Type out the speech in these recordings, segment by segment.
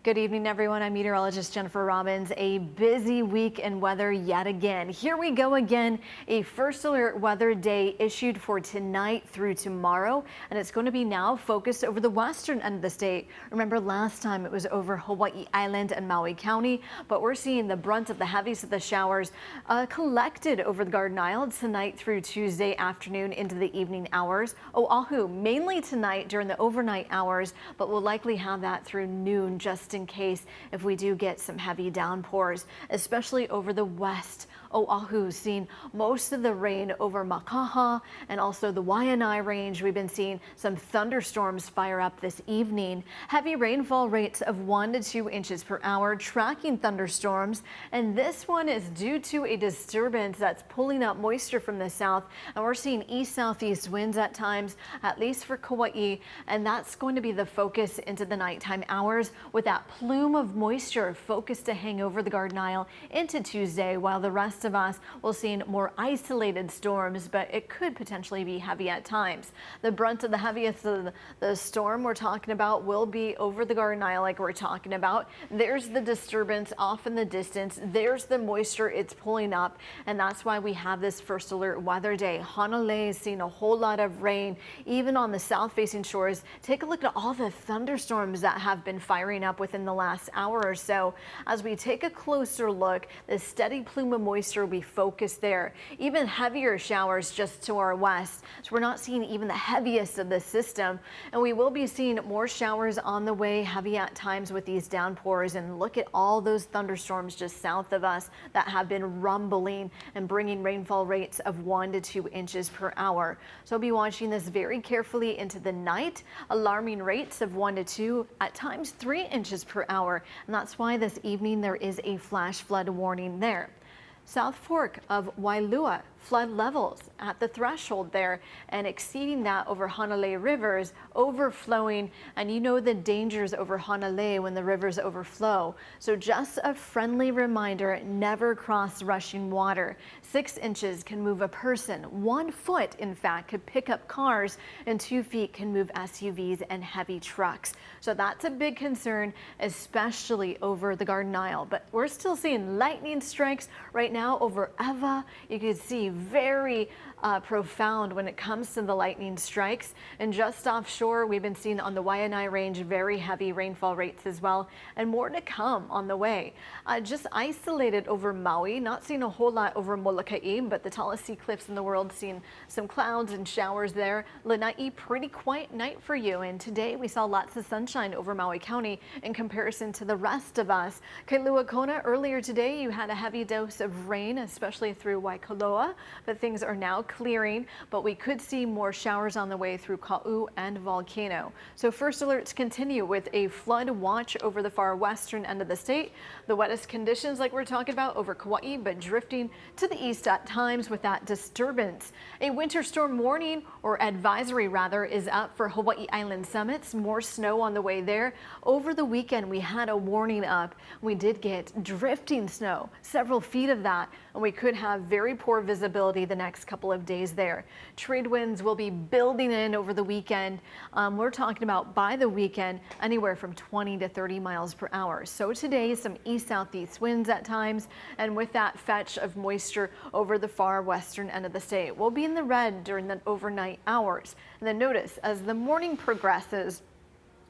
Good evening, everyone. I'm meteorologist Jennifer Robbins. A busy week in weather yet again. Here we go again. A first alert weather day issued for tonight through tomorrow, and it's going to be now focused over the western end of the state. Remember, last time it was over Hawaii Island and Maui County, but we're seeing the brunt of the heaviest of the showers collected over the Garden Isle tonight through Tuesday afternoon into the evening hours. Oahu mainly tonight during the overnight hours, but we'll likely have that through noon just in case if we do get some heavy downpours, especially over the west. Oahu seeing most of the rain over Makaha and also the Waianae range. We've been seeing some thunderstorms fire up this evening. Heavy rainfall rates of 1 to 2 inches per hour, tracking thunderstorms. And this one is due to a disturbance that's pulling up moisture from the south. And we're seeing east-southeast winds at times, at least for Kauai. And that's going to be the focus into the nighttime hours with that plume of moisture focused to hang over the Garden Isle into Tuesday, while the rest of us will see more isolated storms, but it could potentially be heavy at times. The brunt of the heaviest of the storm we're talking about will be over the Garden Isle, like we're talking about. There's the disturbance off in the distance. There's the moisture it's pulling up, and that's why we have this first alert weather day. Honolulu is seeing a whole lot of rain, even on the south-facing shores. Take a look at all the thunderstorms that have been firing up within the last hour or so. As we take a closer look, the steady plume of moisture will be focused there. Even heavier showers just to our west. So we're not seeing even the heaviest of the system. And we will be seeing more showers on the way, heavy at times with these downpours. And look at all those thunderstorms just south of us that have been rumbling and bringing rainfall rates of 1 to 2 inches per hour. So I'll be watching this very carefully into the night. Alarming rates of 1 to 2, at times 3 inches per hour. And that's why this evening there is a flash flood warning there. South Fork of Wailua, flood levels at the threshold there and exceeding that over Honolulu rivers, overflowing. And you know the dangers over Honolulu when the rivers overflow. So just a friendly reminder, never cross rushing water. 6 inches can move a person. 1 foot, in fact, could pick up cars, and 2 feet can move SUVs and heavy trucks. So that's a big concern, especially over the Garden Isle. But we're still seeing lightning strikes right now over Ewa. You can see very profound when it comes to the lightning strikes. And just offshore, we've been seeing on the Waianae range very heavy rainfall rates as well, and more to come on the way. Just isolated over Maui, not seeing a whole lot over Molokai, but the tallest sea cliffs in the world, seeing some clouds and showers there. Lanai, pretty quiet night for you. And today we saw lots of sunshine over Maui County in comparison to the rest of us. Kailua Kona, earlier today you had a heavy dose of rain, especially through Waikoloa, but things are now clearing, but we could see more showers on the way through Kauai and Volcano. So first alerts continue with a flood watch over the far western end of the state. The wettest conditions like we're talking about over Kauai, but drifting to the east at times with that disturbance. A winter storm warning, or advisory rather, is up for Hawaii Island summits. More snow on the way there. Over the weekend we had a warning up. We did get drifting snow, several feet of that, and we could have very poor visibility the next couple of days there. Trade winds will be building in over the weekend. We're talking about by the weekend anywhere from 20 to 30 miles per hour. So today some east-southeast winds at times, and with that fetch of moisture over the far western end of the state. We'll be in the red during the overnight hours. And then notice as the morning progresses,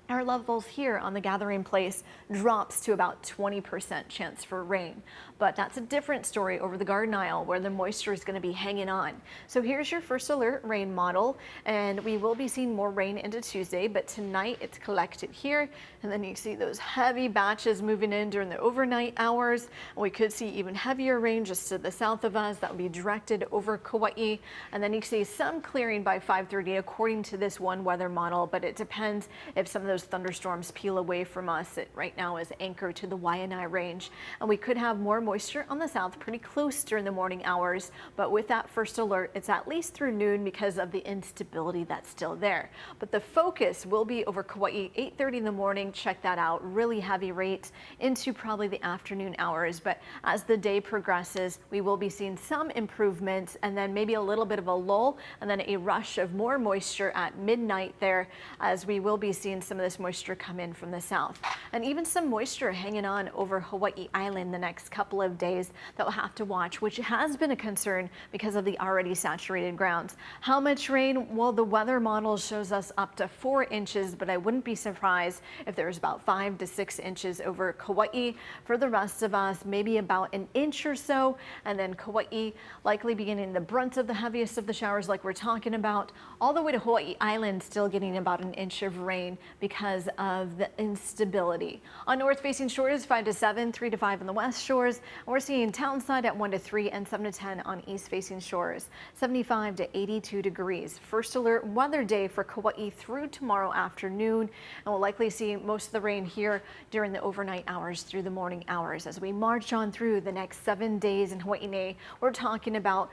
our levels here on the gathering place drops to about 20% chance for rain. But that's a different story over the Garden Isle where the moisture is going to be hanging on. So here's your first alert rain model, and we will be seeing more rain into Tuesday, but tonight it's collected here. And then you see those heavy batches moving in during the overnight hours. And we could see even heavier rain just to the south of us that will be directed over Kauai. And then you see some clearing by 5:30 according to this one weather model, but it depends if some of those thunderstorms peel away from us. It right now is anchored to the Waianae range, and we could have more moisture on the south pretty close during the morning hours. But with that first alert, it's at least through noon because of the instability that's still there. But the focus will be over Kauai, 8:30 in the morning. Check that out. Really heavy rates into probably the afternoon hours. But as the day progresses, we will be seeing some improvements, and then maybe a little bit of a lull, and then a rush of more moisture at midnight there, as we will be seeing some of this moisture come in from the south. And even some moisture hanging on over Hawaii Island the next couple of days that we'll have to watch, which has been a concern because of the already saturated grounds. How much rain? Well, the weather model shows us up to 4 inches, but I wouldn't be surprised if there's about 5 to 6 inches over Kauai. For the rest of us, maybe about an inch or so, and then Kauai likely beginning the brunt of the heaviest of the showers like we're talking about, all the way to Hawaii Island still getting about an inch of rain because of the instability. On north facing shores 5 to 7, 3 to 5 on the west shores. And we're seeing Townside at 1 to 3 and 7 to 10 on east facing shores. 75 to 82 degrees. First alert weather day for Kauai through tomorrow afternoon. And we'll likely see most of the rain here during the overnight hours through the morning hours. As we march on through the next 7 days in Hawaii, we're talking about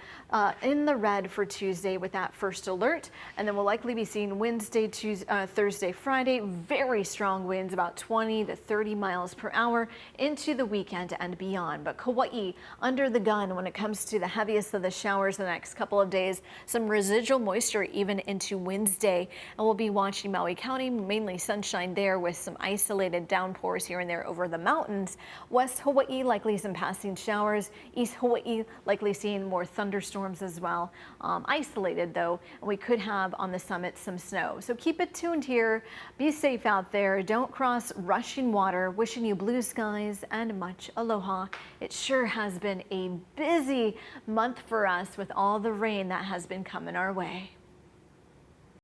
in the red for Tuesday with that first alert. And then we'll likely be seeing Wednesday, Tuesday, Thursday, Friday, very strong winds, about 20 to 30 miles per hour into the weekend and beyond. But Kauai under the gun when it comes to the heaviest of the showers the next couple of days. Some residual moisture even into Wednesday. And we'll be watching Maui County, mainly sunshine there with some isolated downpours here and there over the mountains. West Hawaii, likely some passing showers. East Hawaii, likely seeing more thunderstorms as well. Isolated though, and we could have on the summit some snow. So keep it tuned here. Be safe out there. Don't cross rushing water. Wishing you blue skies and much aloha. It sure has been a busy month for us with all the rain that has been coming our way.